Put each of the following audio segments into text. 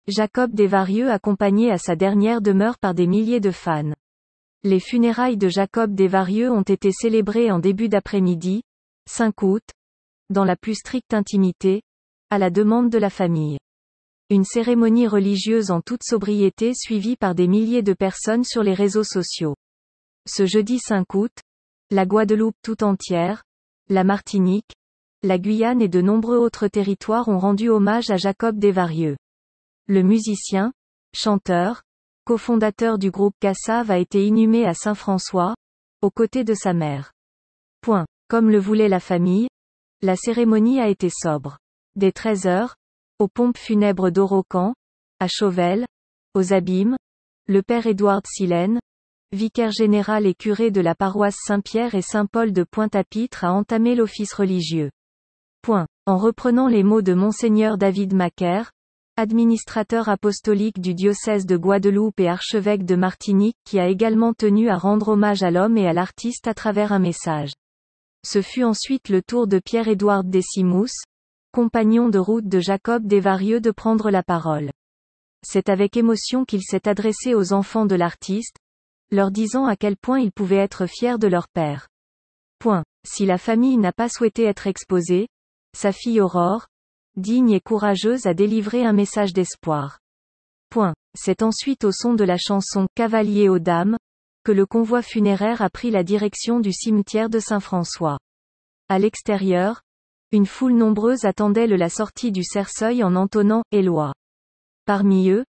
Jacob Desvarieux accompagné à sa dernière demeure par des milliers de fans. Les funérailles de Jacob Desvarieux ont été célébrées en début d'après-midi, 5 août, dans la plus stricte intimité, à la demande de la famille. Une cérémonie religieuse en toute sobriété suivie par des milliers de personnes sur les réseaux sociaux. Ce jeudi 5 août, la Guadeloupe tout entière, la Martinique, la Guyane et de nombreux autres territoires ont rendu hommage à Jacob Desvarieux. Le musicien, chanteur, cofondateur du groupe Kassav a été inhumé à Saint-François, aux côtés de sa mère. Comme le voulait la famille, la cérémonie a été sobre. Dès 13h, aux pompes funèbres d'Orocan, à Chauvel, aux Abîmes, le père Édouard Silène, vicaire général et curé de la paroisse Saint-Pierre et Saint-Paul de Pointe-à-Pitre a entamé l'office religieux. En reprenant les mots de Monseigneur David Macaire, administrateur apostolique du diocèse de Guadeloupe et archevêque de Martinique qui a également tenu à rendre hommage à l'homme et à l'artiste à travers un message. Ce fut ensuite le tour de Pierre-Édouard Décimus, compagnon de route de Jacob Desvarieux de prendre la parole. C'est avec émotion qu'il s'est adressé aux enfants de l'artiste, leur disant à quel point ils pouvaient être fiers de leur père. Si la famille n'a pas souhaité être exposée, sa fille Aurore, digne et courageuse a délivré un message d'espoir. C'est ensuite au son de la chanson « Cavalier aux dames » que le convoi funéraire a pris la direction du cimetière de Saint-François. À l'extérieur, une foule nombreuse attendait la sortie du cercueil en entonnant « Éloi ». Parmi eux,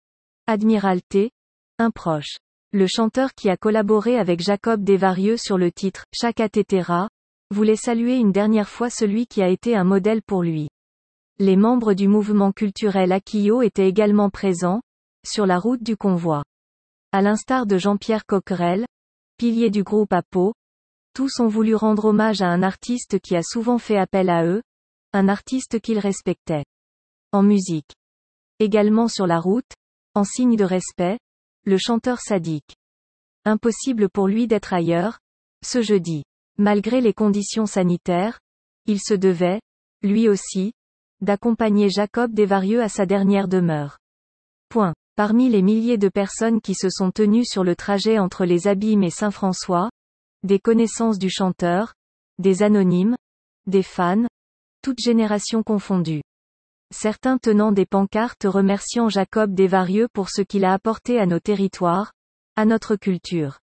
Admiralté, un proche. Le chanteur qui a collaboré avec Jacob Desvarieux sur le titre « Chaka Tetera » voulait saluer une dernière fois celui qui a été un modèle pour lui. Les membres du mouvement culturel Akio étaient également présents, sur la route du convoi. À l'instar de Jean-Pierre Coquerel, pilier du groupe Apo, tous ont voulu rendre hommage à un artiste qui a souvent fait appel à eux, un artiste qu'ils respectaient. En musique. Également sur la route, en signe de respect, le chanteur Sadiq. Impossible pour lui d'être ailleurs, ce jeudi. Malgré les conditions sanitaires, il se devait, lui aussi, d'accompagner Jacob Desvarieux à sa dernière demeure. Parmi les milliers de personnes qui se sont tenues sur le trajet entre les Abîmes et Saint-François, des connaissances du chanteur, des anonymes, des fans, toutes générations confondues. Certains tenant des pancartes remerciant Jacob Desvarieux pour ce qu'il a apporté à nos territoires, à notre culture.